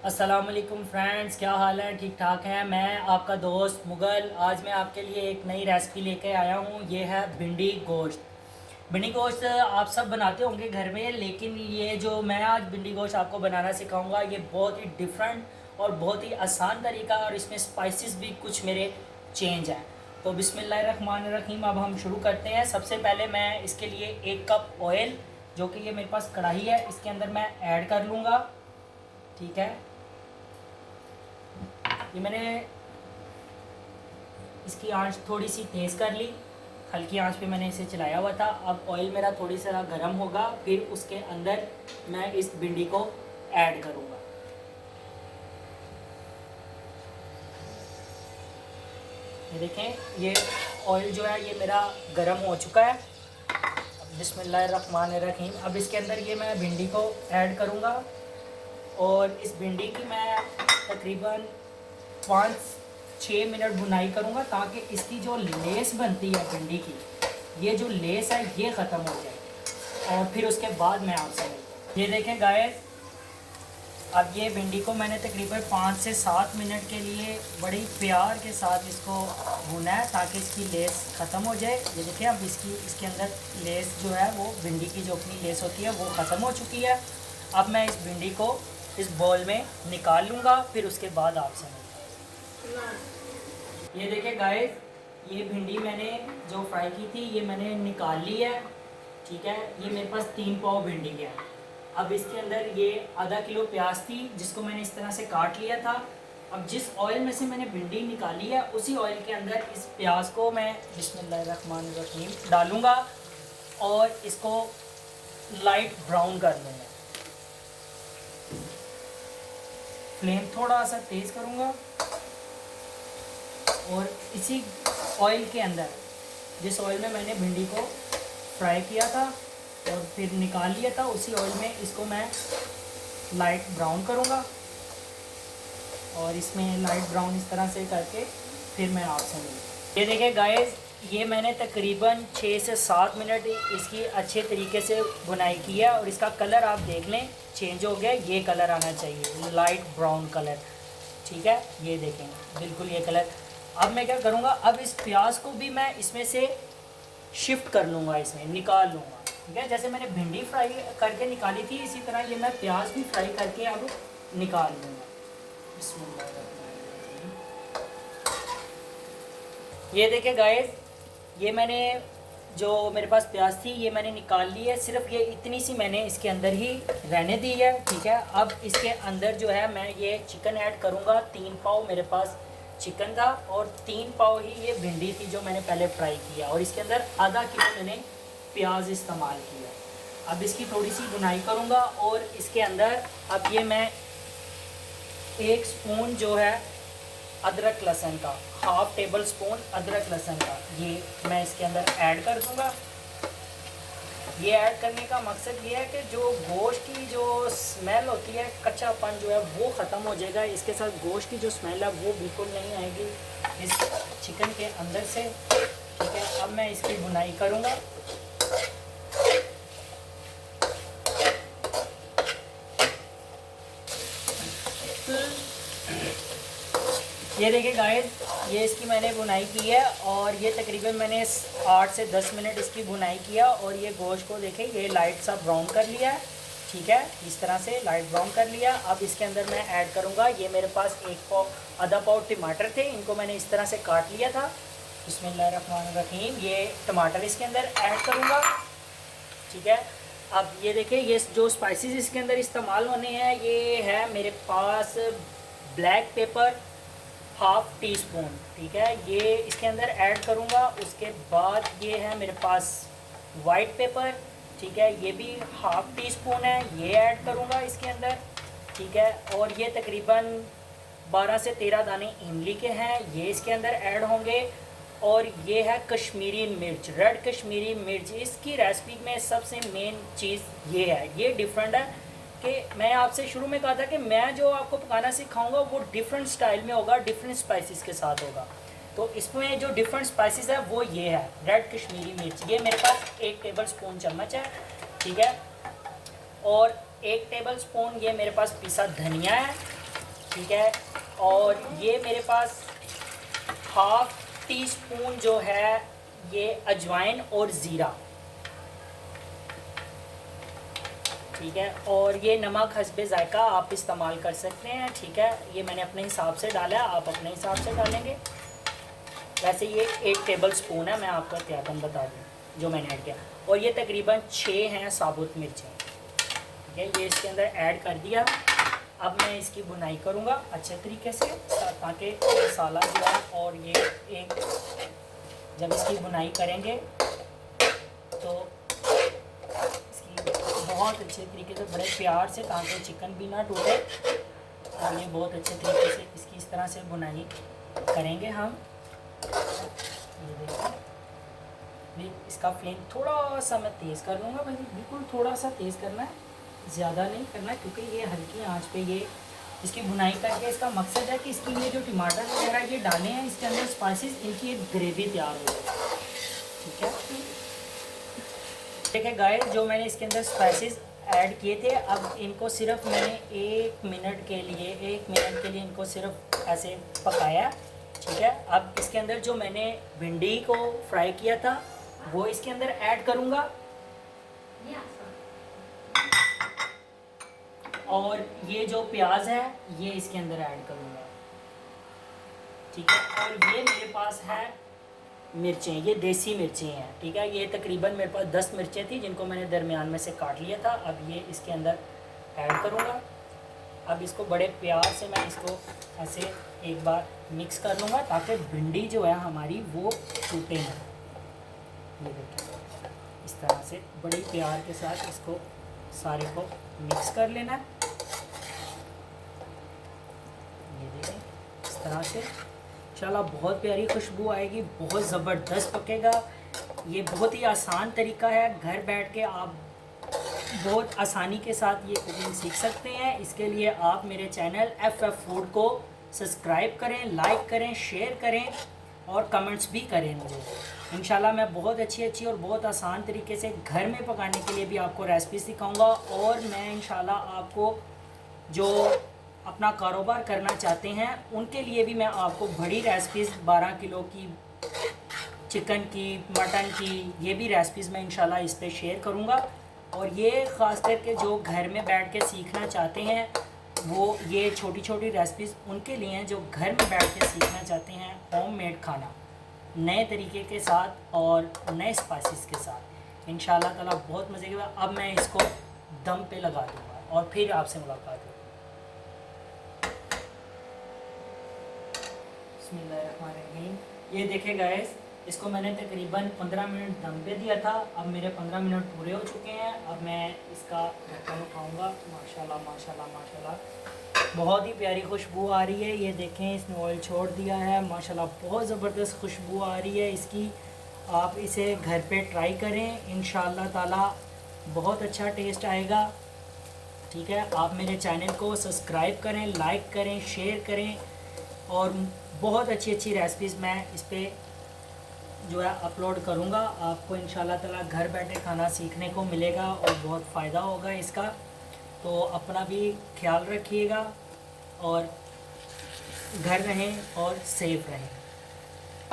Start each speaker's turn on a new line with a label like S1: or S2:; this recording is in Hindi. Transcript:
S1: अस्सलाम वालेकुम फ्रेंड्स, क्या हाल है? ठीक ठाक हैं। मैं आपका दोस्त मुग़ल आज मैं आपके लिए एक नई रेसिपी लेके आया हूँ। ये है भिंडी गोश्त। भिंडी गोश्त आप सब बनाते होंगे घर में, लेकिन ये जो मैं आज भिंडी गोश्त आपको बनाना सिखाऊंगा ये बहुत ही डिफरेंट और बहुत ही आसान तरीका है, और इसमें स्पाइसेस भी कुछ मेरे चेंज हैं। तो बिस्मिल्लाहिर्रहमानिर्रहीम, अब हम शुरू करते हैं। सबसे पहले मैं इसके लिए 1 कप ऑयल, जो कि ये मेरे पास कढ़ाई है, इसके अंदर मैं ऐड कर लूँगा। ठीक है, ये मैंने इसकी आंच थोड़ी सी तेज़ कर ली, हल्की आंच पे मैंने इसे चलाया हुआ था। अब ऑयल मेरा थोड़ी सा गर्म होगा, फिर उसके अंदर मैं इस भिंडी को ऐड करूँगा। ये देखें, ये ऑयल जो है ये मेरा गर्म हो चुका है। अब बिस्मिल्लाहिर्रहमानिर्रहीम, अब इसके अंदर ये मैं भिंडी को ऐड करूँगा, और इस भिंडी की मैं तकरीबन 5-6 मिनट भुनाई करूँगा, ताकि इसकी जो लेस बनती है भिंडी की, ये जो लेस है ये ख़त्म हो जाए, और फिर उसके बाद मैं आपसे मिलता हूँ। ये देखें गाइस, अब ये भिंडी को मैंने तकरीबन 5 से 7 मिनट के लिए बड़ी प्यार के साथ इसको भुना है, ताकि इसकी लेस ख़त्म हो जाए। ये देखिए, अब इसके अंदर लेस जो है वो भिंडी की जो अपनी लेस होती है वो ख़त्म हो चुकी है। अब मैं इस भिंडी को इस बॉल में निकाल लूँगा, फिर उसके बाद आपसे मिलता हूँ। ये देखिए गाइस, ये भिंडी मैंने जो फ्राई की थी ये मैंने निकाल ली है। ठीक है, ये मेरे पास 3 पाव भिंडी है। अब इसके अंदर ये आधा किलो प्याज थी, जिसको मैंने इस तरह से काट लिया था। अब जिस ऑयल में से मैंने भिंडी निकाली है, उसी ऑयल के अंदर इस प्याज को मैं बिस्मिल्लाहिर्रहमानिर्रहीम डालूँगा, और इसको लाइट ब्राउन कर लूँगा। फ्लेम थोड़ा सा तेज़ करूँगा, और इसी ऑयल के अंदर, जिस ऑयल में मैंने भिंडी को फ्राई किया था और फिर निकाल लिया था, उसी ऑयल में इसको मैं लाइट ब्राउन करूँगा। और इसमें लाइट ब्राउन इस तरह से करके फिर मैं आपसे मिलूँगा। ये देखिए गाइस, ये मैंने तकरीबन 6 से 7 मिनट इसकी अच्छे तरीके से बुनाई की है, और इसका कलर आप देख लें चेंज हो गया। ये कलर आना चाहिए, लाइट ब्राउन कलर। ठीक है, ये देखें बिल्कुल ये कलर। अब मैं क्या करूँगा, अब इस प्याज को भी मैं इसमें से शिफ्ट कर लूँगा, इसमें निकाल लूँगा। ठीक है, जैसे मैंने भिंडी फ्राई करके निकाली थी, इसी तरह ये मैं प्याज भी फ्राई करके अब निकाल लूँगा। ये देखिए गाइस, ये मैंने जो मेरे पास प्याज थी ये मैंने निकाल ली है। सिर्फ ये इतनी सी मैंने इसके अंदर ही रहने दी है। ठीक है, अब इसके अंदर जो है मैं ये चिकन ऐड करूँगा। 3 पाव मेरे पास चिकन था, और 3 पाव ही ये भिंडी थी जो मैंने पहले फ्राई किया, और इसके अंदर आधा किलो मैंने प्याज इस्तेमाल किया। अब इसकी थोड़ी सी भुनाई करूँगा, और इसके अंदर अब ये मैं 1 स्पून जो है अदरक लहसुन का, हाफ टेबल स्पून अदरक लहसुन का, ये मैं इसके अंदर ऐड कर दूँगा। ये ऐड करने का मकसद ये है कि जो गोश्त की जो स्मेल होती है, कच्चापन जो है वो ख़त्म हो जाएगा। इसके साथ गोश्त की जो स्मेल है वो बिल्कुल नहीं आएगी इस चिकन के अंदर से। ठीक है, अब मैं इसकी भुनाई करूँगा। ये देखिए गाइस, ये इसकी मैंने बुनाई की है, और ये तकरीबन मैंने 8 से 10 मिनट इसकी बुनाई किया, और ये गोश्त को देखें ये लाइट सा ब्राउन कर लिया है। ठीक है, इस तरह से लाइट ब्राउन कर लिया। अब इसके अंदर मैं ऐड करूँगा, ये मेरे पास 1 पाव आधा पाव टमाटर थे, इनको मैंने इस तरह से काट लिया था। बिस्मिल्लाहिर्रहमानिर्रहीम, ये टमाटर इसके अंदर ऐड करूँगा। ठीक है, अब ये देखिए, ये जो स्पाइसेस इसके अंदर इस्तेमाल होने हैं, ये है मेरे पास black pepper half teaspoon. ठीक है, ये इसके अंदर ऐड करूँगा। उसके बाद ये है मेरे पास वाइट पेपर। ठीक है, ये भी हाफ टी स्पून है, ये ऐड करूँगा इसके अंदर। ठीक है, और ये तकरीबन 12 से 13 दाने इमली के हैं, ये इसके अंदर ऐड होंगे। और ये है कश्मीरी मिर्च, रेड कश्मीरी मिर्च। इसकी रेसिपी में सबसे मेन चीज़ ये है, ये डिफरेंट है कि मैं आपसे शुरू में कहा था कि मैं जो आपको पकाना सिखाऊंगा वो डिफरेंट स्टाइल में होगा, डिफरेंट स्पाइसेस के साथ होगा। तो इसमें जो डिफरेंट स्पाइसेस है वो ये है रेड कश्मीरी मिर्च। ये मेरे पास 1 टेबल स्पून चम्मच है। ठीक है, और 1 टेबल स्पून ये मेरे पास पिसा धनिया है। ठीक है। और ये मेरे पास हाफ टी स्पून जो है ये अजवाइन और ज़ीरा, ठीक है। और ये नमक हस्बे ज़ायका आप इस्तेमाल कर सकते हैं, ठीक है। ये मैंने अपने हिसाब से डाला है, आप अपने हिसाब से डालेंगे। वैसे ये 1 टेबल स्पून है, मैं आपको एहतियातन बता दूँ जो मैंने ऐड किया। और ये तकरीबन 6 हैं साबुत मिर्चें, ठीक है। ये इसके अंदर ऐड कर दिया। अब मैं इसकी बुनाई करूँगा अच्छे तरीके से, ताकि मसाला जो है और ये एक जब इसकी बुनाई करेंगे तो इसकी बहुत अच्छे तरीके से बड़े प्यार से, ताकि चिकन भी ना टूटे। और ये बहुत अच्छे तरीके से इसकी इस तरह से बुनाई करेंगे हम। ये देखिए, इसका फ्लेम थोड़ा सा मैं तेज़ कर लूँगा भाई, बिल्कुल थोड़ा सा तेज़ करना है, ज़्यादा नहीं करना, क्योंकि ये हल्की आंच पे ये इसकी बुनाई करके इसका मकसद है कि इसकी ये जो टमाटर वगैरह ये डाले हैं इसके अंदर स्पाइसेस, इनकी एक ग्रेवी तैयार हो जाए, ठीक है। देखिए गाइस, जो मैंने इसके अंदर स्पाइसेस ऐड किए थे, अब इनको सिर्फ मैंने 1 मिनट के लिए इनको सिर्फ ऐसे पकाया, ठीक है। अब इसके अंदर जो मैंने भिंडी को फ्राई किया था वो इसके अंदर ऐड करूँगा, और ये जो प्याज है ये इसके अंदर ऐड करूँगा, ठीक है। और ये मेरे पास है मिर्चें, ये देसी मिर्चें हैं, ठीक है। ये तकरीबन मेरे पास 10 मिर्चें थी जिनको मैंने दरमियान में से काट लिया था। अब ये इसके अंदर ऐड करूँगा। अब इसको बड़े प्यार से मैं इसको ऐसे एक बार मिक्स कर लूँगा, ताकि भिंडी जो है हमारी वो टूटे ना। ये देखिए, इस तरह से बड़े प्यार के साथ इसको सारे को मिक्स कर लेना है। ये देखें, इस तरह से इंशाल्लाह बहुत प्यारी खुशबू आएगी, बहुत ज़बरदस्त पकेगा। ये बहुत ही आसान तरीका है, घर बैठ के आप बहुत आसानी के साथ ये कुकिंग सीख सकते हैं। इसके लिए आप मेरे चैनल FF फूड को सब्सक्राइब करें, लाइक करें, शेयर करें और कमेंट्स भी करें मुझे। इंशाल्लाह मैं बहुत अच्छी और बहुत आसान तरीके से घर में पकाने के लिए भी आपको रेसिपी सिखाऊंगा। और मैं इंशाल्लाह आपको जो अपना कारोबार करना चाहते हैं उनके लिए भी मैं आपको बड़ी रेसिपीज़ 12 किलो की चिकन की, मटन की, ये भी रेसिपीज़ मैं इंशाल्लाह इस पे शेयर करूँगा। और ये ख़ास करके जो घर में बैठ के सीखना चाहते हैं वो ये छोटी छोटी रेसिपीज़ उनके लिए हैं, जो घर में बैठ के सीखना चाहते हैं होममेड खाना नए तरीके के साथ और नए स्पाइसेस के साथ। इंशाल्लाह ताला बहुत मज़े के बाद अब मैं इसको दम पे लगा दूँगा और फिर आपसे मुलाकात होगी। बिस्मिल्लाहिर्रहमानिर्रहीम। ये देखें गाइस, इसको मैंने तकरीबन 15 मिनट दम पे दिया था। अब मेरे 15 मिनट पूरे हो चुके हैं। अब मैं इसका ढक्कन उठाऊँगा। माशाल्लाह माशाल्लाह माशाल्लाह बहुत ही प्यारी खुशबू आ रही है। ये देखें, इसने ऑयल छोड़ दिया है, माशाल्लाह बहुत ज़बरदस्त खुशबू आ रही है इसकी। आप इसे घर पे ट्राई करें, इंशाअल्लाह ताला बहुत अच्छा टेस्ट आएगा, ठीक है। आप मेरे चैनल को सब्सक्राइब करें, लाइक करें, शेयर करें और बहुत अच्छी रेसिपीज़ मैं इस पर जो है अपलोड करूँगा। आपको इंशाल्लाह ताला घर बैठे खाना सीखने को मिलेगा और बहुत फ़ायदा होगा इसका। तो अपना भी ख्याल रखिएगा और घर रहें और सेफ रहें।